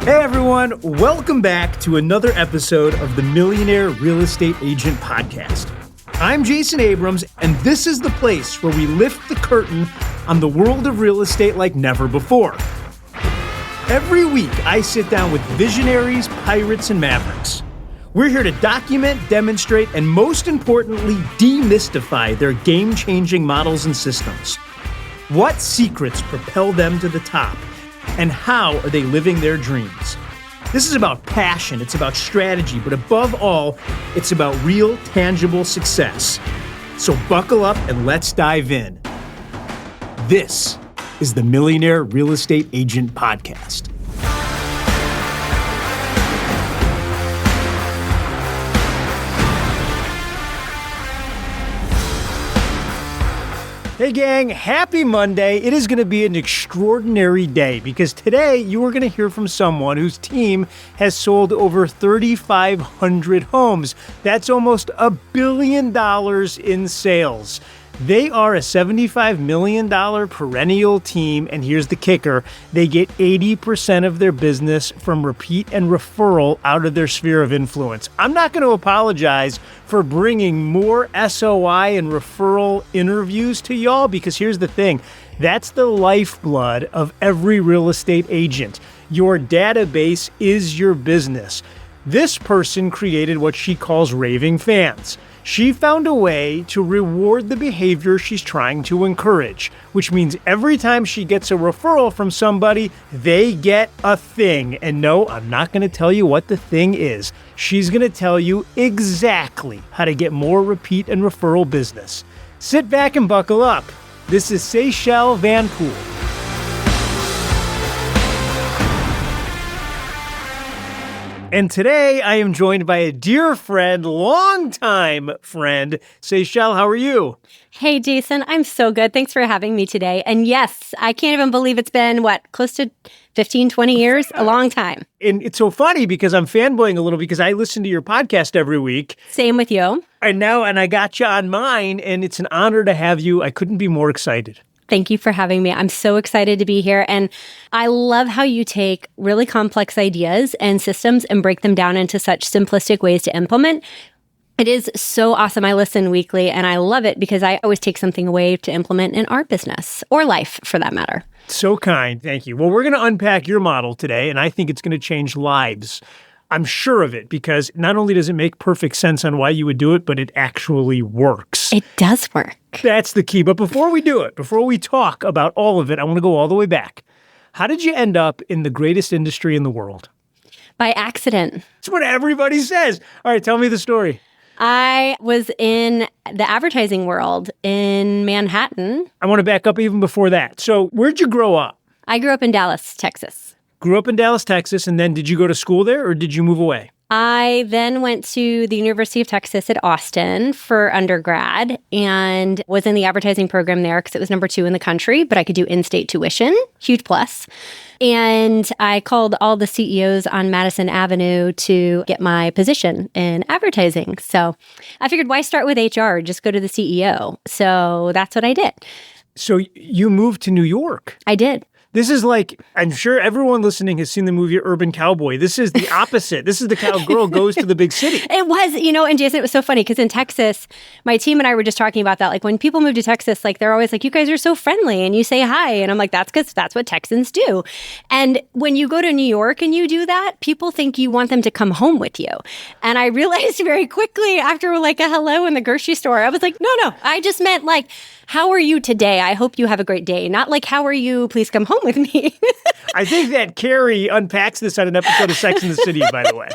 Hey everyone, welcome back to another episode of the Millionaire Real Estate Agent Podcast. I'm Jason Abrams, and this is the place where we lift the curtain on the world of real estate like never before. Every week, I sit down with visionaries, pirates, and mavericks. We're here to document, demonstrate, and most importantly, demystify their game-changing models and systems. What secrets propel them to the top? And how are they living their dreams? This is about passion, it's about strategy, but above all, it's about real, tangible success. So buckle up and let's dive in. This is the Millionaire Real Estate Agent Podcast. Hey gang, happy Monday. It is going to be an extraordinary day because today you are going to hear from someone whose team has sold over 3,500 homes. That's almost $1 billion in sales. They are a $75 million perennial team, and here's the kicker. They get 80% of their business from repeat and referral out of their sphere of influence. I'm not going to apologize for bringing more SOI and referral interviews to y'all because here's the thing. That's the lifeblood of every real estate agent. Your database is your business. This person created what she calls Raving Fans. She found a way to reward the behavior she's trying to encourage, which means every time she gets a referral from somebody, they get a thing. And no, I'm not going to tell you what the thing is. She's going to tell you exactly how to get more repeat and referral business. Sit back and buckle up. This is Seychelle Van Poole. And today I am joined by a dear friend, longtime friend. Seychelle, how are you? Hey, Jason. I'm so good. Thanks for having me today. And yes, I can't even believe it's been, close to 15, 20 years? A long time. And it's so funny because I'm fanboying a little because I listen to your podcast every week. Same with you. And I got you on mine, and it's an honor to have you. I couldn't be more excited. Thank you for having me. I'm so excited to be here. And I love how you take really complex ideas and systems and break them down into such simplistic ways to implement. It is so awesome. I listen weekly and I love it because I always take something away to implement in our business or life for that matter. So kind. Thank you. Well, we're going to unpack your model today, and I think it's going to change lives. I'm sure of it because not only does it make perfect sense on why you would do it, but it actually works. It does work. That's the key. But before we do it, before we talk about all of it, I want to go all the way back. How did you end up in the greatest industry in the world? By accident. That's what everybody says. All right, tell me the story. I was in the advertising world in Manhattan. I want to back up even before that. So where'd you grow up? I grew up in Dallas, Texas. Grew up in Dallas, Texas, and then did you go to school there or did you move away? I then went to the University of Texas at Austin for undergrad and was in the advertising program there because it was number 2 in the country, but I could do in-state tuition, huge plus. And I called all the CEOs on Madison Avenue to get my position in advertising. So I figured, why start with HR? Just go to the CEO. So that's what I did. So you moved to New York? I did. This is like, I'm sure everyone listening has seen the movie Urban Cowboy. This is the opposite. This is the cowgirl goes to the big city. It was, and Jason, it was so funny because in Texas, my team and I were just talking about that. Like when people move to Texas, they're always like, you guys are so friendly and you say hi. And I'm like, that's because that's what Texans do. And when you go to New York and you do that, people think you want them to come home with you. And I realized very quickly after a hello in the grocery store, I was like, no, I just meant how are you today? I hope you have a great day. Not how are you? Please come home with me. I think that Carrie unpacks this on an episode of Sex and the City, by the way.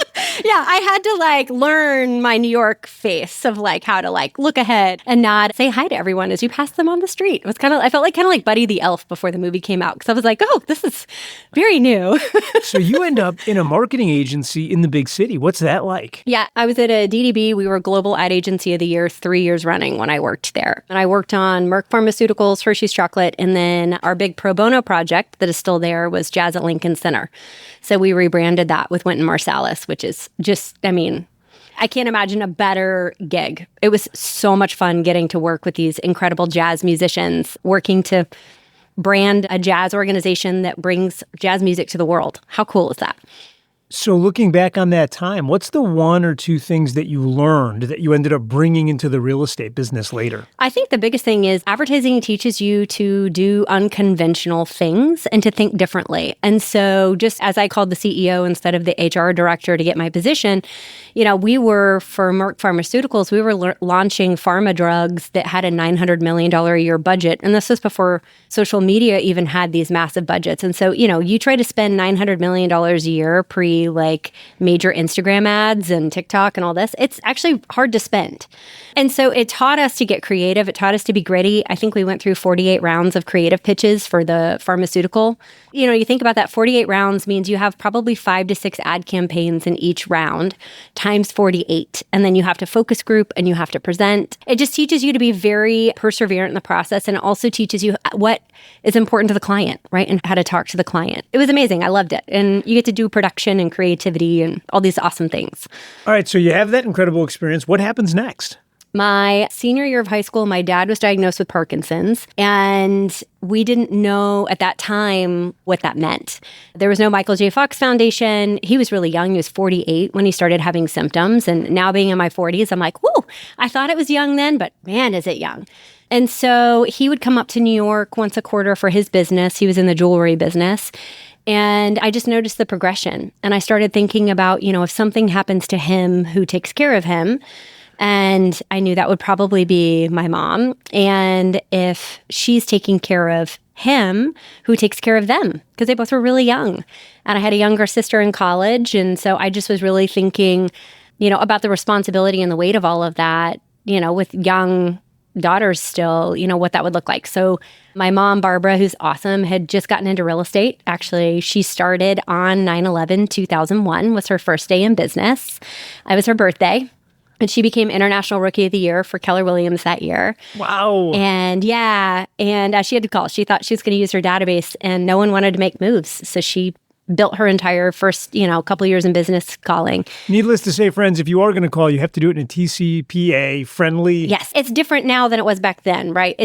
Yeah, I had to learn my New York face of how to look ahead and not say hi to everyone as you pass them on the street. It was I felt like Buddy the Elf before the movie came out because I was like, oh, this is very new. So you end up in a marketing agency in the big city. What's that like? Yeah, I was at a DDB. We were Global Ad Agency of the Year 3 years running when I worked there. And I worked on Merck Pharmaceuticals, Hershey's Chocolate, and then our big pro bono project that is still there was Jazz at Lincoln Center. So we rebranded that with Wynton Marsalis, which is just, I can't imagine a better gig. It was so much fun getting to work with these incredible jazz musicians, working to brand a jazz organization that brings jazz music to the world. How cool is that? So looking back on that time, what's the one or two things that you learned that you ended up bringing into the real estate business later? I think the biggest thing is advertising teaches you to do unconventional things and to think differently. And so just as I called the CEO instead of the HR director to get my position, we were, for Merck Pharmaceuticals, we were launching pharma drugs that had a $900 million a year budget. And this was before social media even had these massive budgets. And so, you try to spend $900 million a year major Instagram ads and TikTok and all this, it's actually hard to spend. And so it taught us to get creative. It taught us to be gritty. I think we went through 48 rounds of creative pitches for the pharmaceutical. You think about that, 48 rounds means you have probably 5 to 6 ad campaigns in each round times 48. And then you have to focus group and you have to present. It just teaches you to be very perseverant in the process. And it also teaches you what is important to the client, right? And how to talk to the client. It was amazing. I loved it. And you get to do production and creativity and all these awesome things. All right. So you have that incredible experience. What happens next? My senior year of high school, my dad was diagnosed with Parkinson's, and we didn't know at that time what that meant. There was no Michael J. Fox Foundation. He was really young. He was 48 when he started having symptoms. And now being in my 40s, I'm like, whoa, I thought it was young then, but man, is it young. And so he would come up to New York once a quarter for his business. He was in the jewelry business. And I just noticed the progression. And I started thinking about, if something happens to him, who takes care of him? And I knew that would probably be my mom. And if she's taking care of him, who takes care of them? Because they both were really young. And I had a younger sister in college. And so I just was really thinking, about the responsibility and the weight of all of that, with young daughters still, what that would look like. So my mom, Barbara, who's awesome, had just gotten into real estate. Actually, she started on 9/11/2001, was her first day in business. It was her birthday. And she became International Rookie of the Year for Keller Williams that year. Wow. And she had to call. She thought she was going to use her database, and no one wanted to make moves. So she built her entire first, couple years in business calling. Needless to say, friends, if you are going to call, you have to do it in a TCPA friendly. Yes, it's different now than it was back then, right?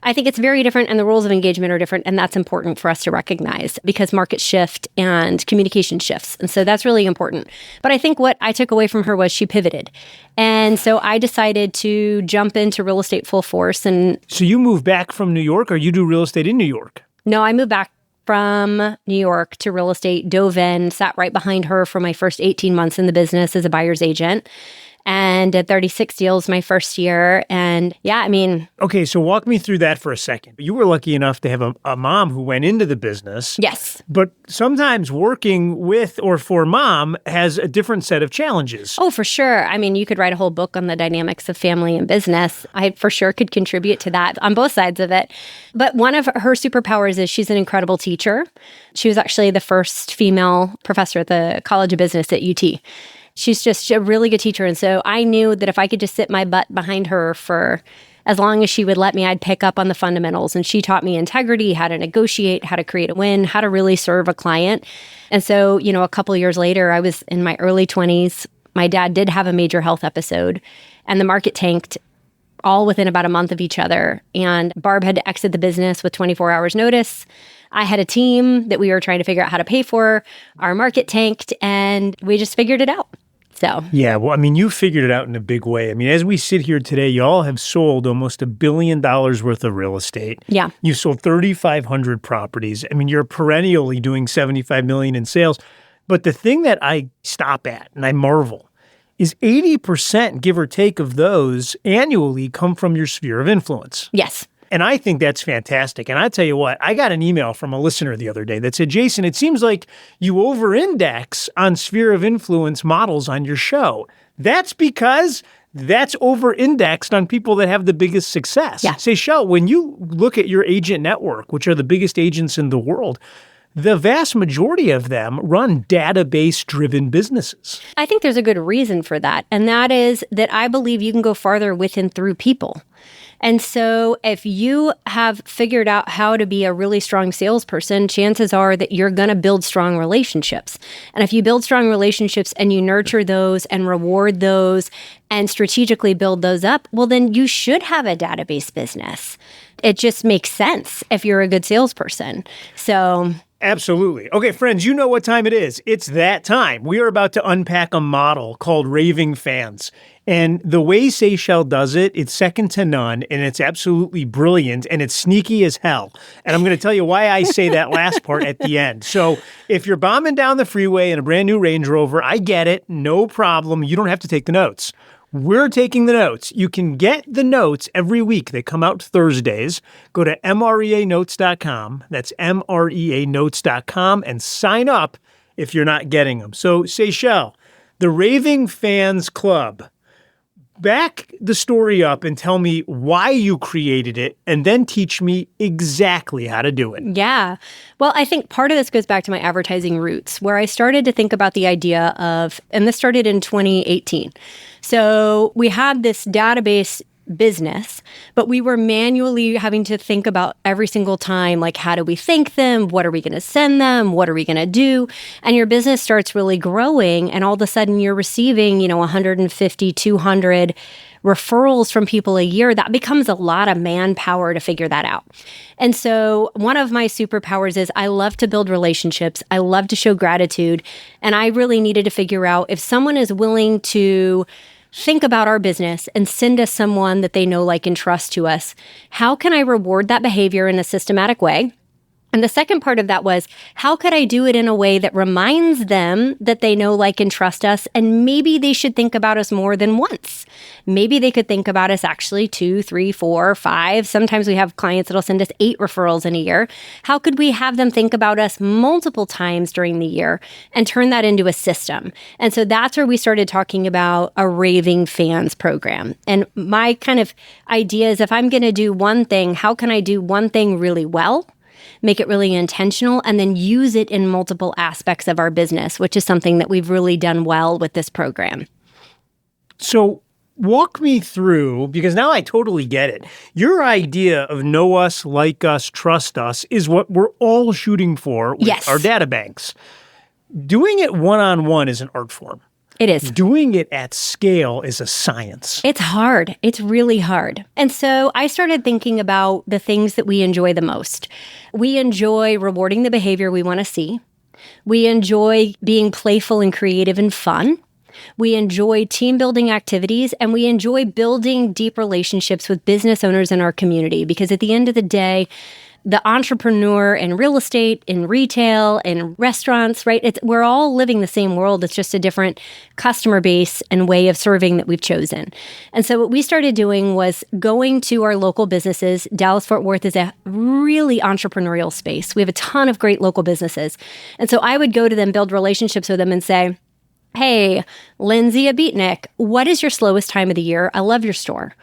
I think it's very different, and the rules of engagement are different, and that's important for us to recognize because markets shift and communication shifts. And so that's really important. But I think what I took away from her was she pivoted. And so I decided to jump into real estate full force. And so you moved back from New York, or you do real estate in New York? No, I moved back from New York to real estate, dove in, sat right behind her for my first 18 months in the business as a buyer's agent, and did 36 deals my first year. And Okay, so walk me through that for a second. You were lucky enough to have a mom who went into the business. Yes. But sometimes working with or for mom has a different set of challenges. Oh, for sure. You could write a whole book on the dynamics of family and business. I for sure could contribute to that on both sides of it. But one of her superpowers is she's an incredible teacher. She was actually the first female professor at the College of Business at UT. She's just a really good teacher. And so I knew that if I could just sit my butt behind her for as long as she would let me, I'd pick up on the fundamentals. And she taught me integrity, how to negotiate, how to create a win, how to really serve a client. And so, a couple of years later, I was in my early 20s. My dad did have a major health episode, and the market tanked all within about a month of each other. And Barb had to exit the business with 24 hours notice. I had a team that we were trying to figure out how to pay for. Our market tanked, and we just figured it out. So yeah, well, you figured it out in a big way. As we sit here today, y'all have sold almost $1 billion worth of real estate. Yeah. You sold 3,500 properties. You're perennially doing $75 million in sales. But the thing that I stop at and I marvel is 80%, give or take, of those annually come from your sphere of influence. Yes. And I think that's fantastic. And I tell you what, I got an email from a listener the other day that said, Jason, it seems like you over-index on sphere of influence models on your show. That's because that's over-indexed on people that have the biggest success. Yeah. Seychelle, when you look at your agent network, which are the biggest agents in the world, the vast majority of them run database-driven businesses. I think there's a good reason for that. And that is that I believe you can go farther with and through people. And so if you have figured out how to be a really strong salesperson, chances are that you're going to build strong relationships. And if you build strong relationships and you nurture those and reward those and strategically build those up, well, then you should have a database business. It just makes sense if you're a good salesperson. So absolutely. Okay, friends, you know what time it is. It's that time. We are about to unpack a model called Raving Fans. And the way Seychelle does it, it's second to none, and it's absolutely brilliant, and it's sneaky as hell. And I'm going to tell you why I say that last part at the end. So if you're bombing down the freeway in a brand new Range Rover, I get it. No problem. You don't have to take the notes. We're taking the notes. You can get the notes every week. They come out Thursdays. Go to MREAnotes.com. That's MREAnotes.com and sign up if you're not getting them. So, Seychelle, the Raving Fans Club, back the story up and tell me why you created it, and then teach me exactly how to do it. Yeah. Well, I think part of this goes back to my advertising roots, where I started to think about the idea of, and this started in 2018. So we had this database business, but we were manually having to think about every single time, like, how do we thank them? What are we going to send them? What are we going to do? And your business starts really growing, and all of a sudden you're receiving, 150, 200 referrals from people a year. That becomes a lot of manpower to figure that out. And so one of my superpowers is I love to build relationships. I love to show gratitude. And I really needed to figure out if someone is willing to think about our business and send us someone that they know, like, and trust to us, how can I reward that behavior in a systematic way? And the second part of that was, how could I do it in a way that reminds them that they know, like, and trust us, and maybe they should think about us more than once? Maybe they could think about us actually 2, 3, 4, 5. Sometimes we have clients that'll send us 8 referrals in a year. How could we have them think about us multiple times during the year and turn that into a system? And so that's where we started talking about a Raving Fans program. And my kind of idea is, if I'm going to do one thing, how can I do one thing really well, make it really intentional, and then use it in multiple aspects of our business, which is something that we've really done well with this program. So walk me through, because now I totally get it. Your idea of know us, like us, trust us is what we're all shooting for with our data banks. Doing it one-on-one is an art form. It is. Doing it at scale is a science. It's hard. It's really hard. And so I started thinking about the things that we enjoy the most. We enjoy rewarding the behavior we want to see. We enjoy being playful and creative and fun. We enjoy team building activities, and we enjoy building deep relationships with business owners in our community, because at the end of the day, the entrepreneur in real estate, in retail, in restaurants, right? We're all living the same world. It's just a different customer base and way of serving that we've chosen. And so what we started doing was going to our local businesses. Dallas-Fort Worth is a really entrepreneurial space. We have a ton of great local businesses. And so I would go to them, build relationships with them, and say, hey, Lindsay at Beatnik, what is your slowest time of the year? I love your store.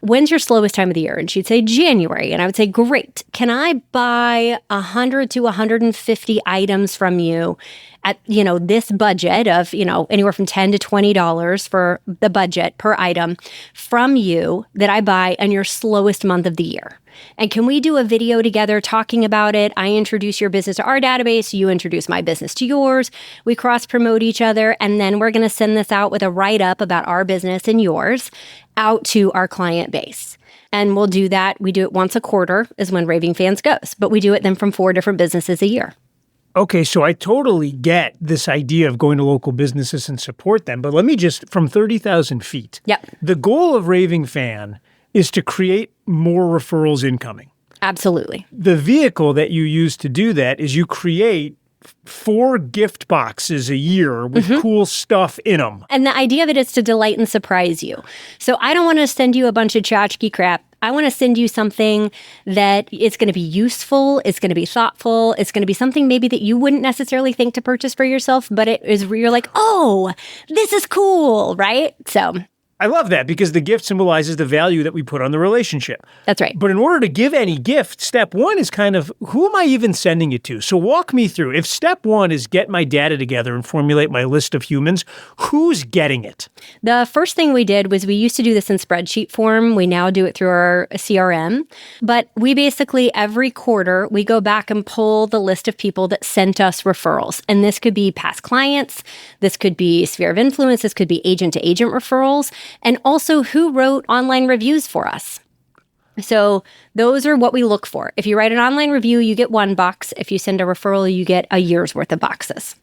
When's your slowest time of the year? And she'd say January. And I would say, great. Can I buy 100 to 150 items from you at, this budget of, anywhere from $10 to $20 for the budget per item from you that I buy in your slowest month of the year? And can we do a video together talking about it? I introduce your business to our database. You introduce my business to yours. We cross-promote each other. And then we're going to send this out with a write-up about our business and yours out to our client base. And we'll do that. We do it once a quarter is when Raving Fans goes. But we do it then from 4 different businesses a year. Okay, so I totally get this idea of going to local businesses and support them. But let me just, from 30,000 feet. Yep. The goal of Raving Fan is to create more referrals incoming. Absolutely. The vehicle that you use to do that is you create 4 gift boxes a year with cool stuff in them. And the idea of it is to delight and surprise you. So I don't want to send you a bunch of tchotchke crap. I want to send you something that it's going to be useful, it's going to be thoughtful, it's going to be something maybe that you wouldn't necessarily think to purchase for yourself, but it is where you're like, oh, this is cool, right? So I love that because the gift symbolizes the value that we put on the relationship. That's right. But in order to give any gift, step one is kind of, who am I even sending it to? So walk me through. If step one is get my data together and formulate my list of humans, who's getting it? The first thing we did was we used to do this in spreadsheet form. We now do it through our CRM. But we basically, every quarter, we go back and pull the list of people that sent us referrals. And this could be past clients. This could be sphere of influence. This could be agent-to-agent referrals. And also who wrote online reviews for us. So those are what we look for. If you write an online review, you get 1 box. If you send a referral, you get a year's worth of boxes.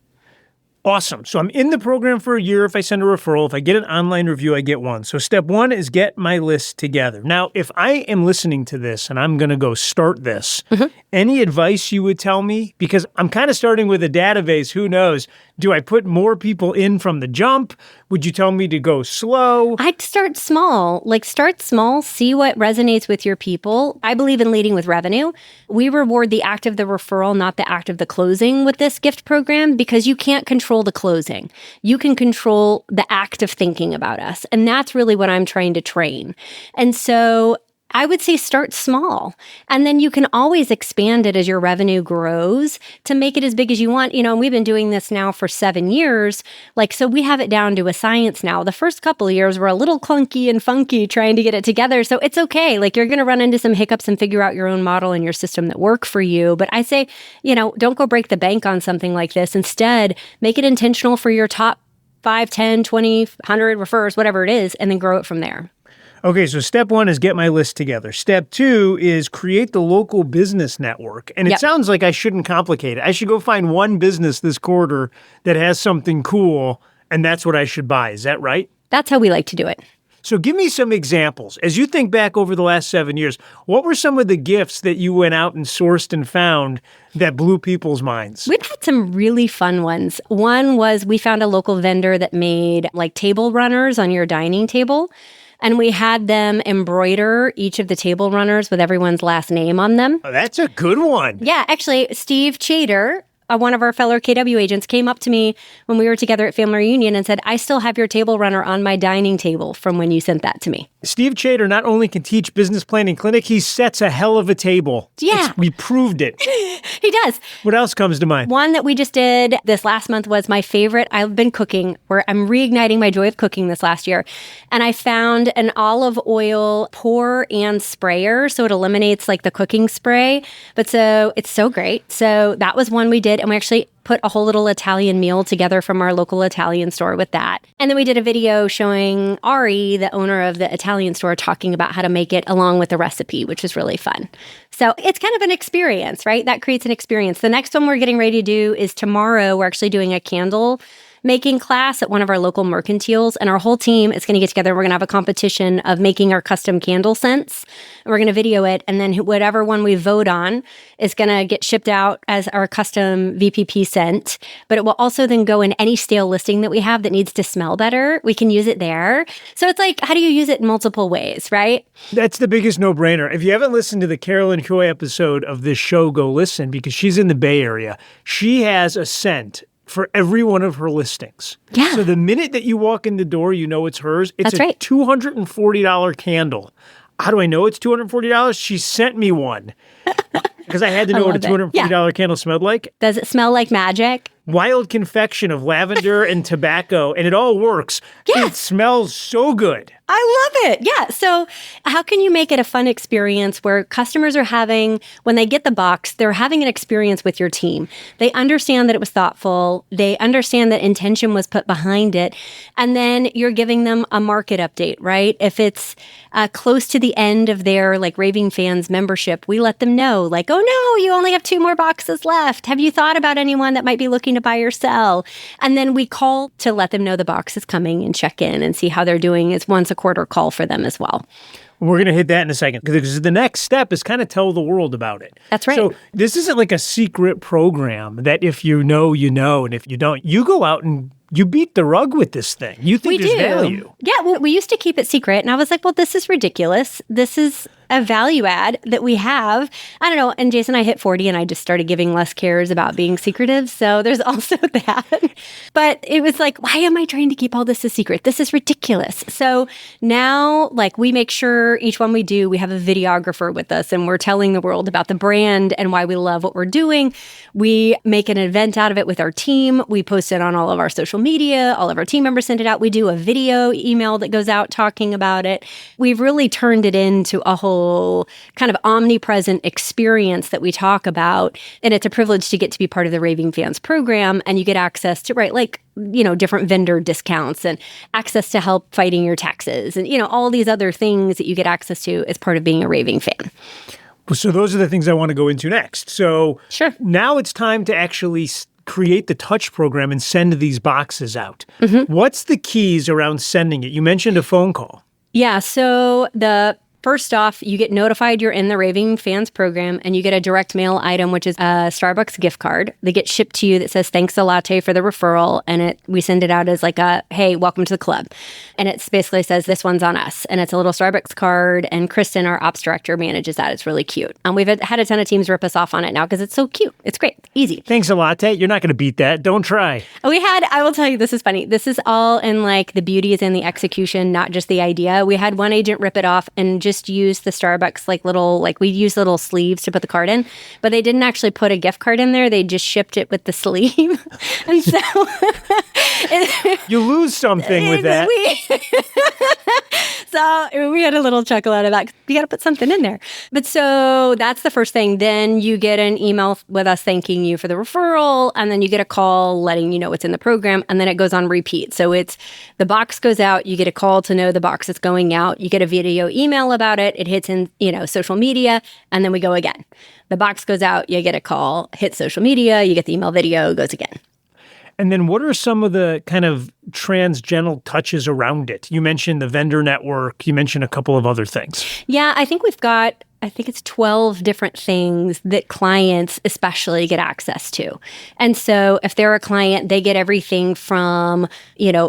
Awesome. So I'm in the program for a year. If I send a referral, if I get an online review, I get 1. So step 1 is get my list together. Now, if I am listening to this and I'm going to go start this, any advice you would tell me? Because I'm kind of starting with a database. Who knows? Do I put more people in from the jump? Would you tell me to go slow? I'd start small. Start small, see what resonates with your people. I believe in leading with revenue. We reward the act of the referral, not the act of the closing with this gift program, because you can't control the closing. You can control the act of thinking about us. And that's really what I'm trying to train. And so I would say start small, and then you can always expand it as your revenue grows to make it as big as you want. And we've been doing this now for 7 years. So we have it down to a science now. The first couple of years were a little clunky and funky trying to get it together. So it's okay. You're going to run into some hiccups and figure out your own model and your system that work for you. But I say, don't go break the bank on something like this. Instead, make it intentional for your top 5, 10, 20, 100 refers, whatever it is, and then grow it from there. Okay, so step 1 is get my list together. Step 2 is create the local business network. And it sounds like I shouldn't complicate it. I should go find one business this quarter that has something cool, and that's what I should buy. Is that right? That's how we like to do it. So give me some examples. As you think back over the last 7 years, what were some of the gifts that you went out and sourced and found that blew people's minds? We've had some really fun ones. One was we found a local vendor that made table runners on your dining table. And we had them embroider each of the table runners with everyone's last name on them. Oh, that's a good one. Yeah, actually, Steve Chater, one of our fellow KW agents, came up to me when we were together at Family Reunion and said, I still have your table runner on my dining table from when you sent that to me. Steve Chater not only can teach business planning clinic, he sets a hell of a table. Yeah. We proved it. He does. What else comes to mind? One that we just did this last month was my favorite. I've been cooking, where I'm reigniting my joy of cooking this last year. And I found an olive oil pour and sprayer. So it eliminates the cooking spray. But so it's so great. So that was one we did. And we actually put a whole little Italian meal together from our local Italian store with that. And then we did a video showing Ari, the owner of the Italian store, talking about how to make it along with the recipe, which was really fun. So it's kind of an experience, right? That creates an experience. The next one we're getting ready to do is tomorrow. We're actually doing a candle making class at one of our local mercantiles, and our whole team is going to get together. We're going to have a competition of making our custom candle scents. And we're going to video it, and then whatever one we vote on is going to get shipped out as our custom VPP scent. But it will also then go in any stale listing that we have that needs to smell better. We can use it there. So it's how do you use it in multiple ways, right? That's the biggest no-brainer. If you haven't listened to the Carolyn Coy episode of this show, go listen, because she's in the Bay Area. She has a scent for every one of her listings. Yeah. So the minute that you walk in the door, you know it's hers. It's That's right. $240 candle. How do I know it's $240? She sent me one because I had to know what a $240 candle smelled like. Does it smell like magic? Wild confection of lavender and tobacco, and it all works. Yeah. It smells so good. I love it. Yeah. So how can you make it a fun experience where customers are having, when they get the box, they're having an experience with your team. They understand that it was thoughtful. They understand that intention was put behind it. And then you're giving them a market update, right? If it's close to the end of their Raving Fans membership, we let them know oh no, you only have 2 more boxes left. Have you thought about anyone that might be looking to buy or sell? And then we call to let them know the box is coming and check in and see how they're doing. It's once a quarter call for them as well. We're going to hit that in a second, because the next step is kind of tell the world about it. That's right. So this isn't a secret program that if you know, and if you don't, you go out and you beat the rug with this thing. You think there's value. Yeah, we used to keep it secret. And I was like, well, this is ridiculous. This is a value add that we have. I don't know. And Jason, I hit 40 and I just started giving less cares about being secretive. So there's also that. But it was like, why am I trying to keep all this a secret? This is ridiculous. So now, like, we make sure each one we do, we have a videographer with us and we're telling the world about the brand and why we love what we're doing. We make an event out of it with our team. We post it on all of our social media. All of our team members send it out. We do a video email that goes out talking about it. We've really turned it into a whole kind of omnipresent experience that we talk about. And it's a privilege to get to be part of the Raving Fans program. And you get access to, different vendor discounts and access to help fighting your taxes and, all these other things that you get access to as part of being a Raving fan. So those are the things I want to go into next. So sure. Now it's time to actually create the touch program and send these boxes out. What's the keys around sending it? You mentioned a phone call. Yeah. So first off, you get notified you're in the Raving Fans program and you get a direct mail item, which is a Starbucks gift card. They get shipped to you that says, thanks a latte for the referral. And we send it out as like hey, welcome to the club. And it basically says, this one's on us. And it's a little Starbucks card. And Kristen, our ops director, manages that. It's really cute. And we've had a ton of teams rip us off on it now because it's so cute. It's great. Easy. Thanks a latte. You're not going to beat that. Don't try. I will tell you, this is funny. This is all in like the beauty is in the execution, not just the idea. We had one agent rip it off and just use the Starbucks we use little sleeves to put the card in, but they didn't actually put a gift card in there. They just shipped it with the sleeve. And so you lose something with that. So we had a little chuckle out of that. You got to put something in there. But so that's the first thing. Then you get an email with us thanking you for the referral. And then you get a call letting you know what's in the program. And then it goes on repeat. So the box goes out. You get a call to know the box is going out. You get a video email about it. It hits in, social media. And then we go again. The box goes out. You get a call, hits social media. You get the email video, goes again. And then what are some of the kind of transgenal touches around it? You mentioned the vendor network. You mentioned a couple of other things. Yeah, I think it's 12 different things that clients especially get access to. And so if they're a client, they get everything from,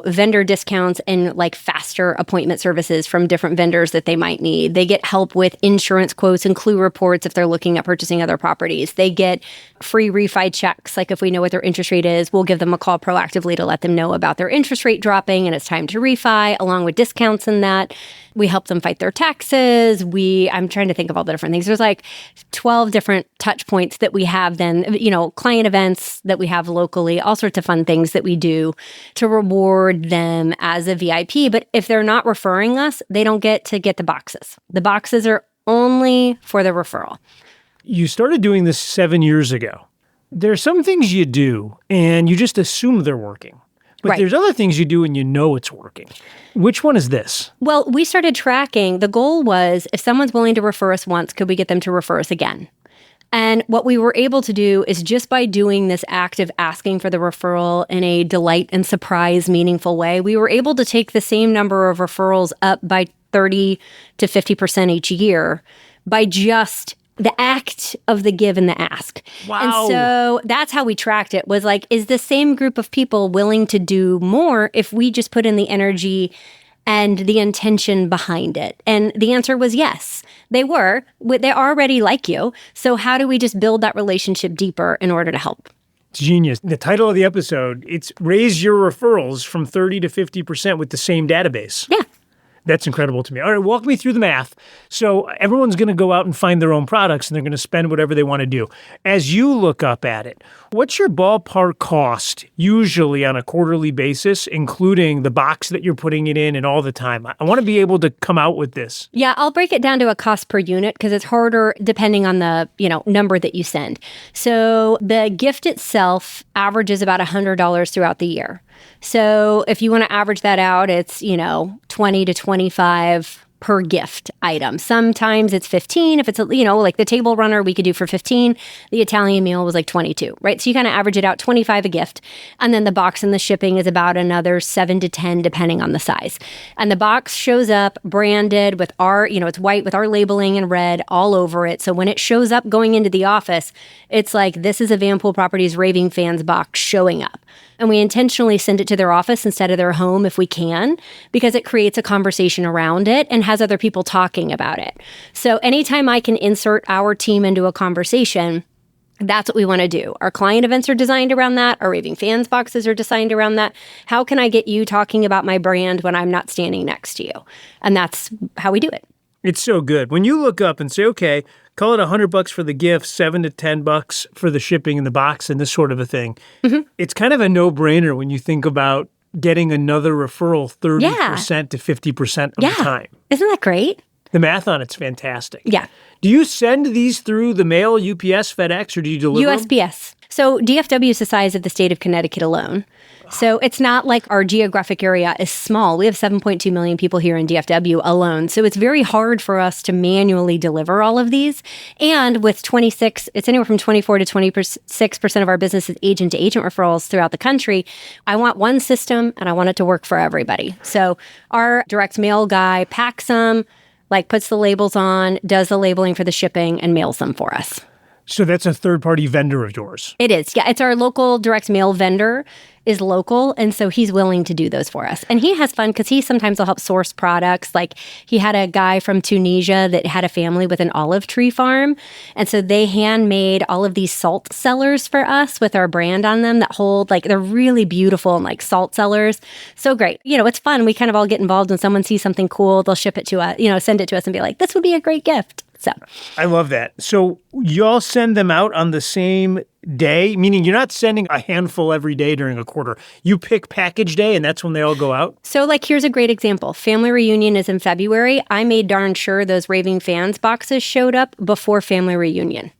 vendor discounts and like faster appointment services from different vendors that they might need. They get help with insurance quotes and clue reports if they're looking at purchasing other properties. They get free refi checks. Like if we know what their interest rate is, we'll give them a call proactively to let them know about their interest rate dropping and it's time to refi, along with discounts in that. We help them fight their taxes. I'm trying to think of all the different things. There's like 12 different touch points that we have then, client events that we have locally, all sorts of fun things that we do to reward them as a VIP. But if they're not referring us, they don't get to get the boxes. The boxes are only for the referral. You started doing this 7 years ago. There's some things you do and you just assume they're working. But right. There's other things you do and you know it's working. Which one is this? Well, we started tracking. The goal was if someone's willing to refer us once, could we get them to refer us again? And what we were able to do is just by doing this act of asking for the referral in a delight and surprise, meaningful way, we were able to take the same number of referrals up by 30 to 50% each year by just the act of the give and the ask. Wow. And so that's how we tracked it, was like, is the same group of people willing to do more if we just put in the energy and the intention behind it? And the answer was yes, they were. They already like you. So how do we just build that relationship deeper in order to help? It's genius. The title of the episode, it's Raise Your Referrals from 30 to 50% with the same database. Yeah. That's incredible to me. All right, walk me through the math. So everyone's going to go out and find their own products, and they're going to spend whatever they want to do. As you look up at it, what's your ballpark cost usually on a quarterly basis, including the box that you're putting it in and all the time? I want to be able to come out with this. Yeah, I'll break it down to a cost per unit because it's harder depending on the number that you send. So the gift itself averages about $100 throughout the year. So if you want to average that out, it's, 20 to 25 per gift item. Sometimes it's 15. If it's, like the table runner we could do for 15, the Italian meal was like 22, right? So you kind of average it out 25 a gift. And then the box and the shipping is about another 7 to 10, depending on the size. And the box shows up branded with our, it's white with our labeling in red all over it. So when it shows up going into the office, it's like, this is a Van Poole Properties Raving Fans box showing up. And we intentionally send it to their office instead of their home if we can, because it creates a conversation around it and has other people talking about it. So anytime I can insert our team into a conversation, that's what we want to do. Our client events are designed around that. Our Raving Fans boxes are designed around that. How can I get you talking about my brand when I'm not standing next to you? And that's how we do it. It's so good. When you look up and say, okay, call it $100 for the gift, $7 to $10 for the shipping and the box and this sort of a thing. It's kind of a no-brainer when you think about getting another referral 30% to 50% of the time. Isn't that great? The math on it's fantastic. Yeah. Do you send these through the mail, UPS, FedEx, or do you deliver them? USPS. So DFW is the size of the state of Connecticut alone. So it's not like our geographic area is small. We have 7.2 million people here in DFW alone. So it's very hard for us to manually deliver all of these. And with 26, it's anywhere from 24 to 26% of our business is agent-to-agent referrals throughout the country. I want one system and I want it to work for everybody. So our direct mail guy packs them, puts the labels on, does the labeling for the shipping, and mails them for us. So that's a third-party vendor of yours? It is. Yeah, it's our local direct mail vendor is local, and so he's willing to do those for us. And he has fun because he sometimes will help source products. Like he had a guy from Tunisia that had a family with an olive tree farm, and so they handmade all of these salt cellars for us with our brand on them that hold, they're really beautiful and salt cellars. So great. It's fun. We kind of all get involved when someone sees something cool, they'll ship it to us, send it to us and be like, this would be a great gift. So I love that. So y'all send them out on the same day, meaning you're not sending a handful every day during a quarter. You pick package day and that's when they all go out? So here's a great example. Family reunion is in February. I made darn sure those Raving Fans boxes showed up before family reunion.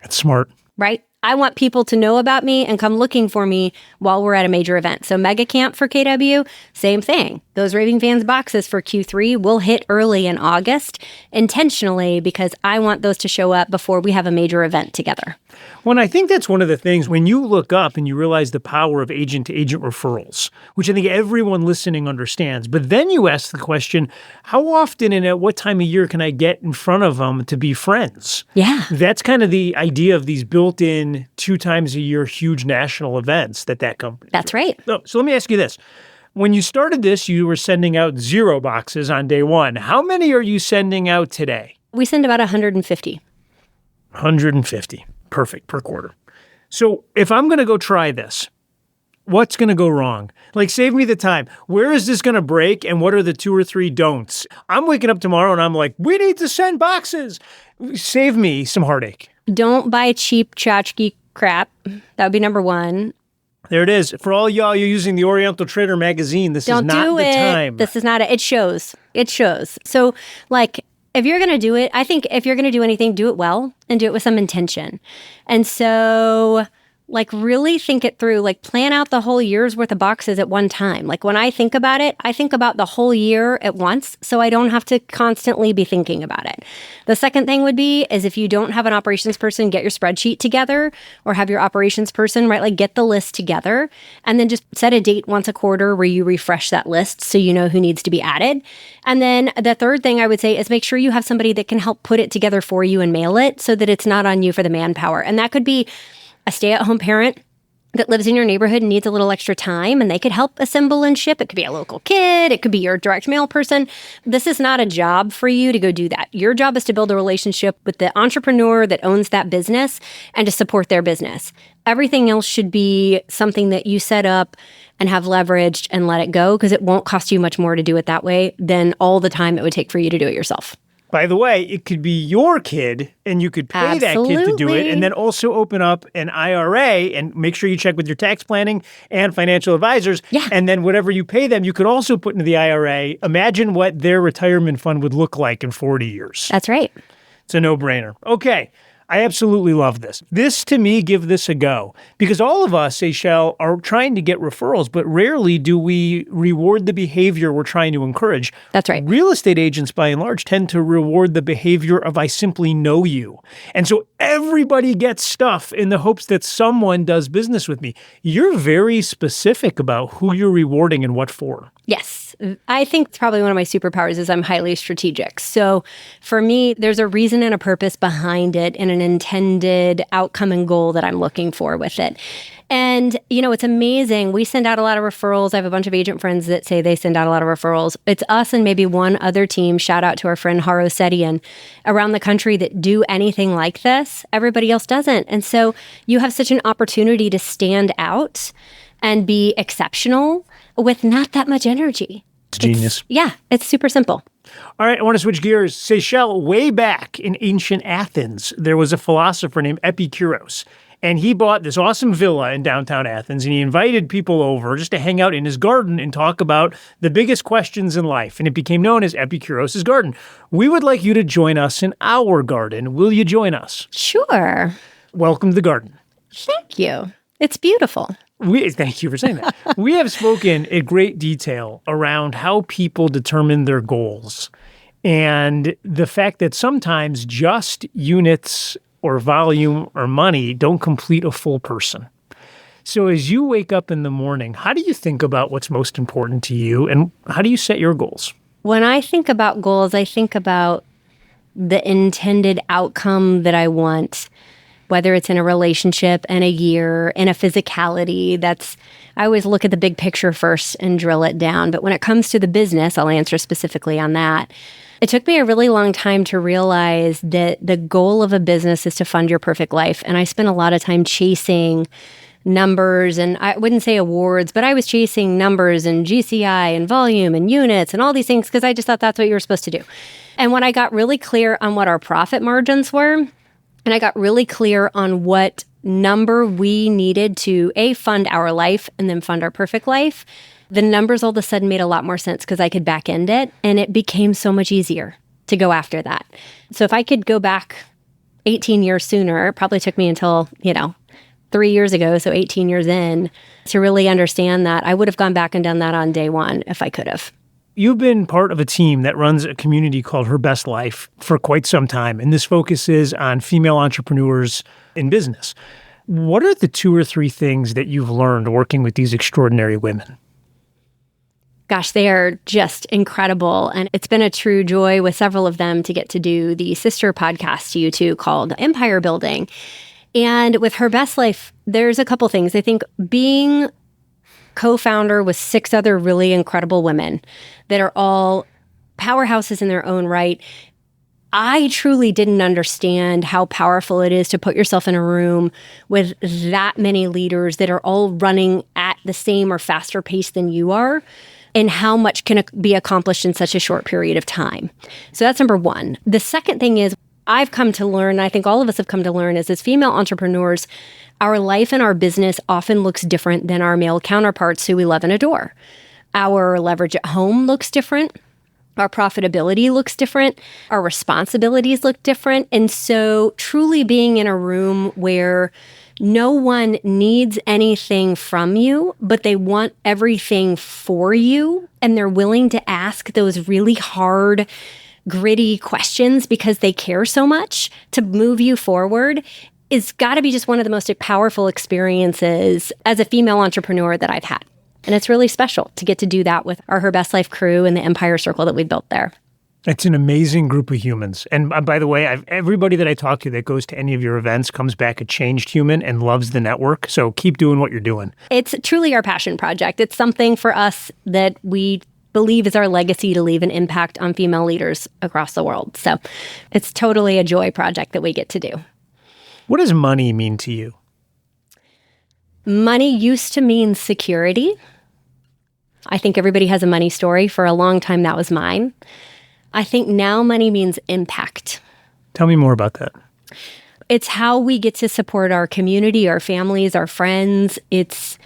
That's smart. Right? I want people to know about me and come looking for me while we're at a major event. So Mega Camp for KW, same thing. Those Raving Fans boxes for Q3 will hit early in August intentionally because I want those to show up before we have a major event together. Well, and I think that's one of the things when you look up and you realize the power of agent-to-agent referrals, which I think everyone listening understands. But then you ask the question, how often and at what time of year can I get in front of them to be friends? Yeah. That's kind of the idea of these built-in 2 times a year huge national events that company. That's right. So let me ask you this. When you started this, you were sending out 0 boxes on day 1. How many are you sending out today? We send about 150. 150. Perfect per quarter. So if I'm going to go try this, what's going to go wrong? Save me the time. Where is this going to break and what are the 2 or 3 don'ts? I'm waking up tomorrow and I'm like, we need to send boxes. Save me some heartache. Don't buy cheap tchotchke crap. That would be number 1. There it is. For all y'all, you're using the Oriental Trader magazine. This is not the time. This is not it. It shows. It shows. So if you're going to do it, I think if you're going to do anything, do it well and do it with some intention. And so really think it through, plan out the whole year's worth of boxes at one time. When I think about it, I think about the whole year at once, so I don't have to constantly be thinking about it. The second thing would be is if you don't have an operations person, get your spreadsheet together or have your operations person, get the list together and then just set a date once a quarter where you refresh that list so you know who needs to be added. And then the third thing I would say is make sure you have somebody that can help put it together for you and mail it so that it's not on you for the manpower. And that could be a stay-at-home parent that lives in your neighborhood and needs a little extra time and they could help assemble and ship. It could be a local kid. It could be your direct mail person. This is not a job for you to go do that. Your job is to build a relationship with the entrepreneur that owns that business and to support their business. Everything else should be something that you set up and have leveraged and let it go because it won't cost you much more to do it that way than all the time it would take for you to do it yourself. By the way, it could be your kid and you could pay that kid to do it and then also open up an IRA and make sure you check with your tax planning and financial advisors. Yeah. And then whatever you pay them, you could also put into the IRA. Imagine what their retirement fund would look like in 40 years. That's right. It's a no-brainer. Okay. I absolutely love this. This, to me, give this a go. Because all of us, Seychelle, are trying to get referrals, but rarely do we reward the behavior we're trying to encourage. That's right. Real estate agents, by and large, tend to reward the behavior of I simply know you. And so everybody gets stuff in the hopes that someone does business with me. You're very specific about who you're rewarding and what for. Yes. I think probably one of my superpowers is I'm highly strategic. So for me, there's a reason and a purpose behind it and an intended outcome and goal that I'm looking for with it. And, it's amazing. We send out a lot of referrals. I have a bunch of agent friends that say they send out a lot of referrals. It's us and maybe one other team, shout out to our friend Haro Setian, around the country that do anything like this. Everybody else doesn't. And so you have such an opportunity to stand out and be exceptional with not that much energy. It's genius. It's super simple. All right, I want to switch gears. Seychelle, way back in ancient Athens, there was a philosopher named Epicurus. And he bought this awesome villa in downtown Athens, and he invited people over just to hang out in his garden and talk about the biggest questions in life. And it became known as Epicurus' garden. We would like you to join us in our garden. Will you join us? Sure. Welcome to the garden. Thank you. It's beautiful. Thank you for saying that. We have spoken in great detail around how people determine their goals and the fact that sometimes just units or volume or money don't complete a full person. So as you wake up in the morning, how do you think about what's most important to you and how do you set your goals? When I think about goals, I think about the intended outcome that I want, whether it's in a relationship, in a year, in a physicality. I always look at the big picture first and drill it down. But when it comes to the business, I'll answer specifically on that. It took me a really long time to realize that the goal of a business is to fund your perfect life. And I spent a lot of time chasing numbers, and I wouldn't say awards, but I was chasing numbers and GCI and volume and units and all these things because I just thought that's what you were supposed to do. And when I got really clear on what our profit margins were, and I got really clear on what number we needed to fund our life and then fund our perfect life, the numbers all of a sudden made a lot more sense because I could back end it, and it became so much easier to go after that. So if I could go back 18 years sooner, it probably took me until, 3 years ago, so 18 years in, to really understand that. I would have gone back and done that on day one if I could have. You've been part of a team that runs a community called Her Best Life for quite some time, and this focuses on female entrepreneurs in business. What are the 2 or 3 things that you've learned working with these extraordinary women? Gosh, they are just incredible. And it's been a true joy with several of them to get to do the sister podcast to you two called Empire Building. And with Her Best Life, there's a couple things. I think being co-founder with 6 other really incredible women that are all powerhouses in their own right, I truly didn't understand how powerful it is to put yourself in a room with that many leaders that are all running at the same or faster pace than you are, and how much can be accomplished in such a short period of time. So that's number one. The second thing is I've come to learn, I think all of us have come to learn, is as female entrepreneurs, our life and our business often looks different than our male counterparts who we love and adore. Our leverage at home looks different. Our profitability looks different. Our responsibilities look different. And so truly being in a room where no one needs anything from you, but they want everything for you, and they're willing to ask those really hard, gritty questions because they care so much to move you forward, is got to be just one of the most powerful experiences as a female entrepreneur that I've had. And it's really special to get to do that with our Her Best Life crew and the Empire Circle that we built there. It's an amazing group of humans. And by the way, everybody that I talk to that goes to any of your events comes back a changed human and loves the network. So keep doing what you're doing. It's truly our passion project. It's something for us that we believe is our legacy to leave an impact on female leaders across the world. So it's totally a joy project that we get to do. What does money mean to you? Money used to mean security. I think everybody has a money story. For a long time, that was mine. I think now money means impact. Tell me more about that. It's how we get to support our community, our families, our friends. It's,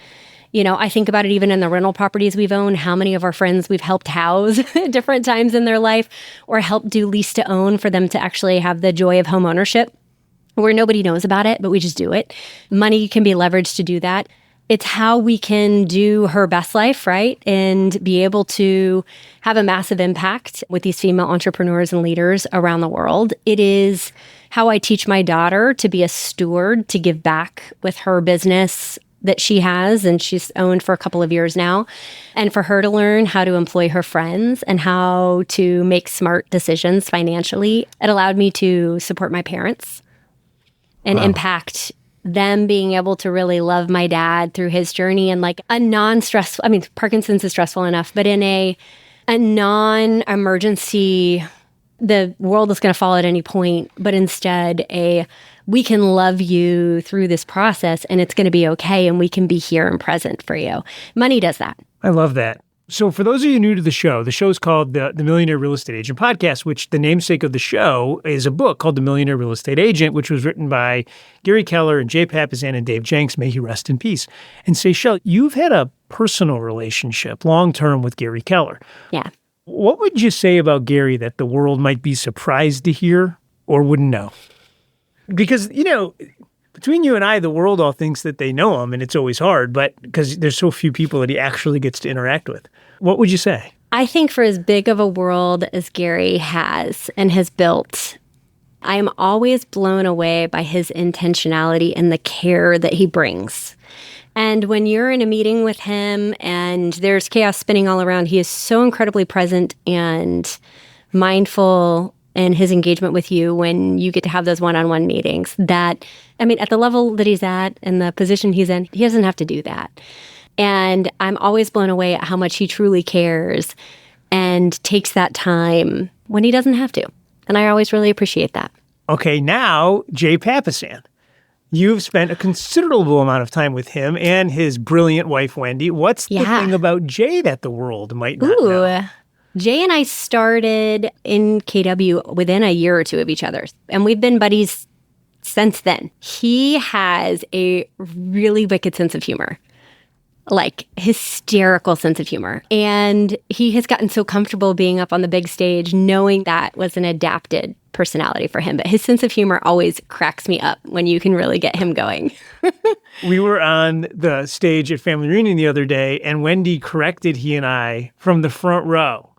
I think about it even in the rental properties we've owned, how many of our friends we've helped house at different times in their life or helped do lease to own for them to actually have the joy of home ownership where nobody knows about it, but we just do it. Money can be leveraged to do that. It's how we can do Her Best Life, right? And be able to have a massive impact with these female entrepreneurs and leaders around the world. It is how I teach my daughter to be a steward, to give back with her business that she has, and she's owned for a couple of years now. And for her to learn how to employ her friends and how to make smart decisions financially, it allowed me to support my parents and impact them being able to really love my dad through his journey and like a non-stressful, I mean, Parkinson's is stressful enough, but in a non-emergency, the world is going to fall at any point, but instead we can love you through this process and it's going to be okay and we can be here and present for you. Money does that. I love that. So for those of you new to the show is called the Millionaire Real Estate Agent Podcast, which the namesake of the show is a book called The Millionaire Real Estate Agent, which was written by Gary Keller and Jay Papasan and Dave Jenks. May he rest in peace. And Seychelle, you've had a personal relationship long-term with Gary Keller. Yeah. What would you say about Gary that the world might be surprised to hear or wouldn't know? Because, between you and I, the world all thinks that they know him, and it's always hard, but because there's so few people that he actually gets to interact with. What would you say? I think for as big of a world as Gary has and has built, I am always blown away by his intentionality and the care that he brings. And when you're in a meeting with him and there's chaos spinning all around, he is so incredibly present and mindful in his engagement with you when you get to have those one-on-one meetings that, at the level that he's at and the position he's in, he doesn't have to do that. And I'm always blown away at how much he truly cares and takes that time when he doesn't have to. And I always really appreciate that. Okay, now, Jay Papasan. You've spent a considerable amount of time with him and his brilliant wife, Wendy. What's the thing about Jay that the world might not know? Jay and I started in KW within a year or two of each other, and we've been buddies since then. He has a really wicked sense of humor, like hysterical sense of humor. And he has gotten so comfortable being up on the big stage, knowing that was an adapted personality for him. But his sense of humor always cracks me up when you can really get him going. We were on the stage at Family Reunion the other day, and Wendy corrected he and I from the front row.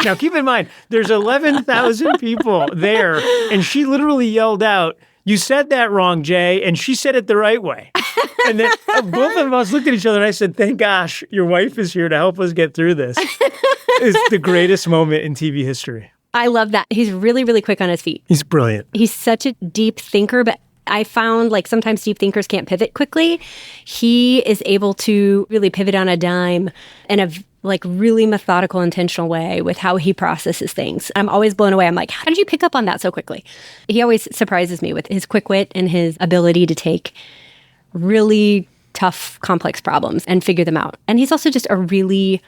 Now, keep in mind, there's 11,000 people there, and she literally yelled out, "You said that wrong, Jay," and she said it the right way. And then both of us looked at each other, and I said, "Thank gosh, your wife is here to help us get through this." It's the greatest moment in TV history. I love that. He's really, really quick on his feet. He's brilliant. He's such a deep thinker, but I found sometimes deep thinkers can't pivot quickly. He is able to really pivot on a dime in a really methodical, intentional way with how he processes things. I'm always blown away. I'm like, how did you pick up on that so quickly? He always surprises me with his quick wit and his ability to take really tough, complex problems and figure them out. And he's also just a really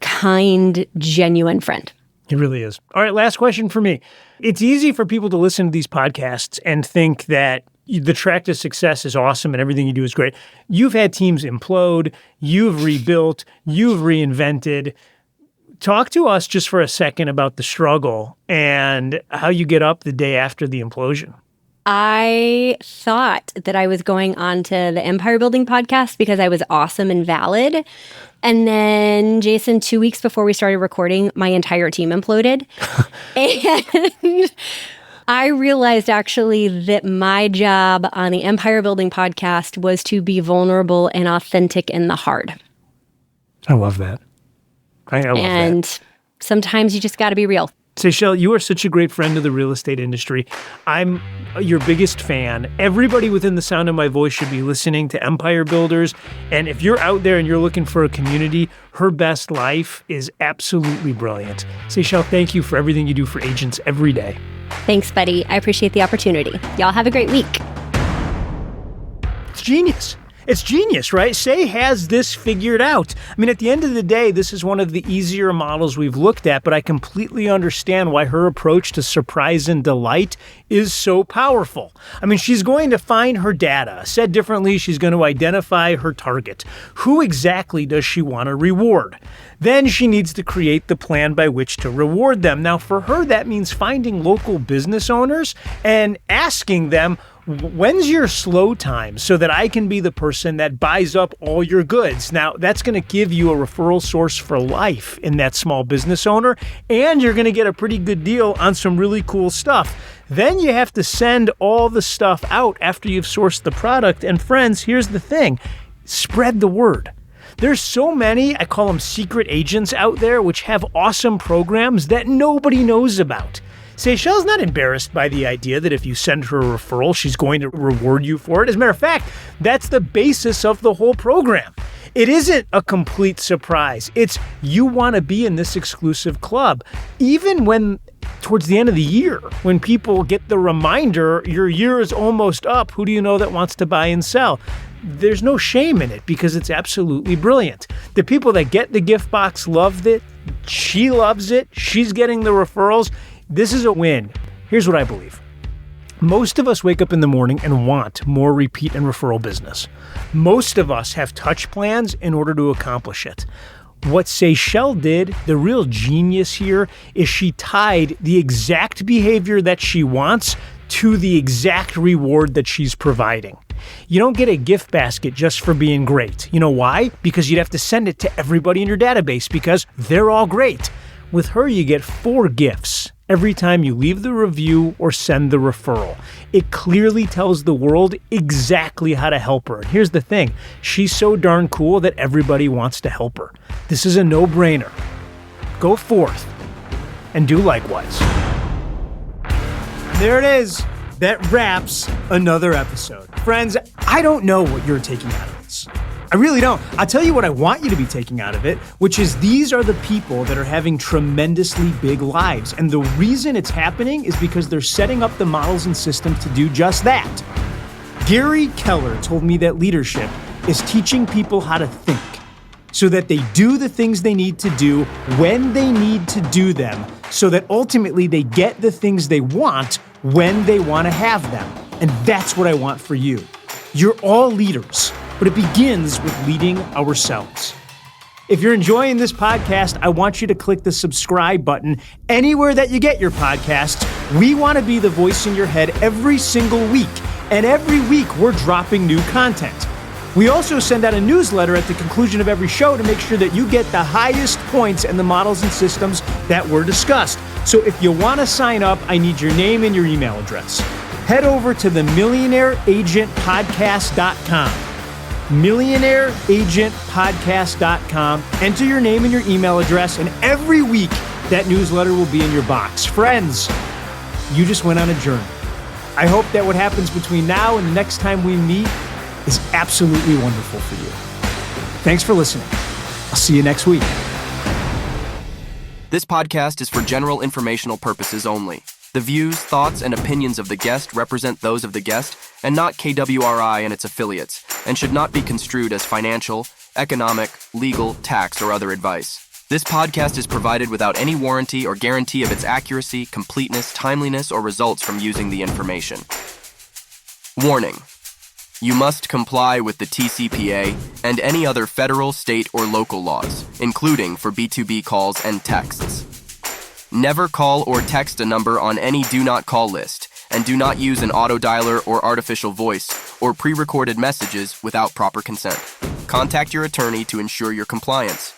kind, genuine friend. He really is. All right, last question for me. It's easy for people to listen to these podcasts and think that the track to success is awesome and everything you do is great. You've had teams implode, you've rebuilt, you've reinvented. Talk to us just for a second about the struggle and how you get up the day after the implosion. I thought that I was going on to the Empire Building podcast because I was awesome and valid. And then, Jason, 2 weeks before we started recording, my entire team imploded. And I realized actually that my job on the Empire Building podcast was to be vulnerable and authentic in the hard. I love that. I love that. And sometimes you just got to be real. Seychelle, you are such a great friend of the real estate industry. I'm your biggest fan. Everybody within the sound of my voice should be listening to Empire Builders. And if you're out there and you're looking for a community, Her Best Life is absolutely brilliant. Seychelle, thank you for everything you do for agents every day. Thanks, buddy. I appreciate the opportunity. Y'all have a great week. It's genius. It's genius, right? Say has this figured out. At the end of the day, this is one of the easier models we've looked at, but I completely understand why her approach to surprise and delight is so powerful. She's going to find her data. Said differently, she's going to identify her target. Who exactly does she want to reward? Then she needs to create the plan by which to reward them. Now, for her, that means finding local business owners and asking them, when's your slow time so that I can be the person that buys up all your goods? Now, that's going to give you a referral source for life in that small business owner, and you're going to get a pretty good deal on some really cool stuff. Then you have to send all the stuff out after you've sourced the product. And friends, here's the thing. Spread the word. There's so many, I call them secret agents out there, which have awesome programs that nobody knows about. Seychelle's not embarrassed by the idea that if you send her a referral, she's going to reward you for it. As a matter of fact, that's the basis of the whole program. It isn't a complete surprise. It's you want to be in this exclusive club. Even when towards the end of the year, when people get the reminder, your year is almost up, who do you know that wants to buy and sell? There's no shame in it because it's absolutely brilliant. The people that get the gift box love it. She loves it. She's getting the referrals. This is a win. Here's what I believe. Most of us wake up in the morning and want more repeat and referral business. Most of us have touch plans in order to accomplish it. What Seychelle did, the real genius here, is she tied the exact behavior that she wants to the exact reward that she's providing. You don't get a gift basket just for being great. You know why? Because you'd have to send it to everybody in your database because they're all great. With her, you get 4 gifts every time you leave the review or send the referral. It clearly tells the world exactly how to help her. And here's the thing, she's so darn cool that everybody wants to help her. This is a no-brainer. Go forth and do likewise. There it is. That wraps another episode. Friends, I don't know what you're taking out of this. I really don't. I'll tell you what I want you to be taking out of it, which is these are the people that are having tremendously big lives. And the reason it's happening is because they're setting up the models and systems to do just that. Gary Keller told me that leadership is teaching people how to think so that they do the things they need to do when they need to do them, so that ultimately they get the things they want when they want to have them. And that's what I want for you. You're all leaders, but it begins with leading ourselves. If you're enjoying this podcast, I want you to click the subscribe button anywhere that you get your podcasts. We want to be the voice in your head every single week, and every week we're dropping new content. We also send out a newsletter at the conclusion of every show to make sure that you get the highest points in the models and systems that were discussed. So if you want to sign up, I need your name and your email address. Head over to the millionaireagentpodcast.com. millionaireagentpodcast.com. Enter your name and your email address, and every week that newsletter will be in your box. Friends, you just went on a journey. I hope that what happens between now and the next time we meet is absolutely wonderful for you. Thanks for listening. I'll see you next week. This podcast is for general informational purposes only. The views, thoughts, and opinions of the guest represent those of the guest and not KWRI and its affiliates, and should not be construed as financial, economic, legal, tax, or other advice. This podcast is provided without any warranty or guarantee of its accuracy, completeness, timeliness, or results from using the information. Warning. You must comply with the TCPA and any other federal, state, or local laws, including for B2B calls and texts. Never call or text a number on any do not call list, and do not use an auto dialer or artificial voice or pre-recorded messages without proper consent. Contact your attorney to ensure your compliance.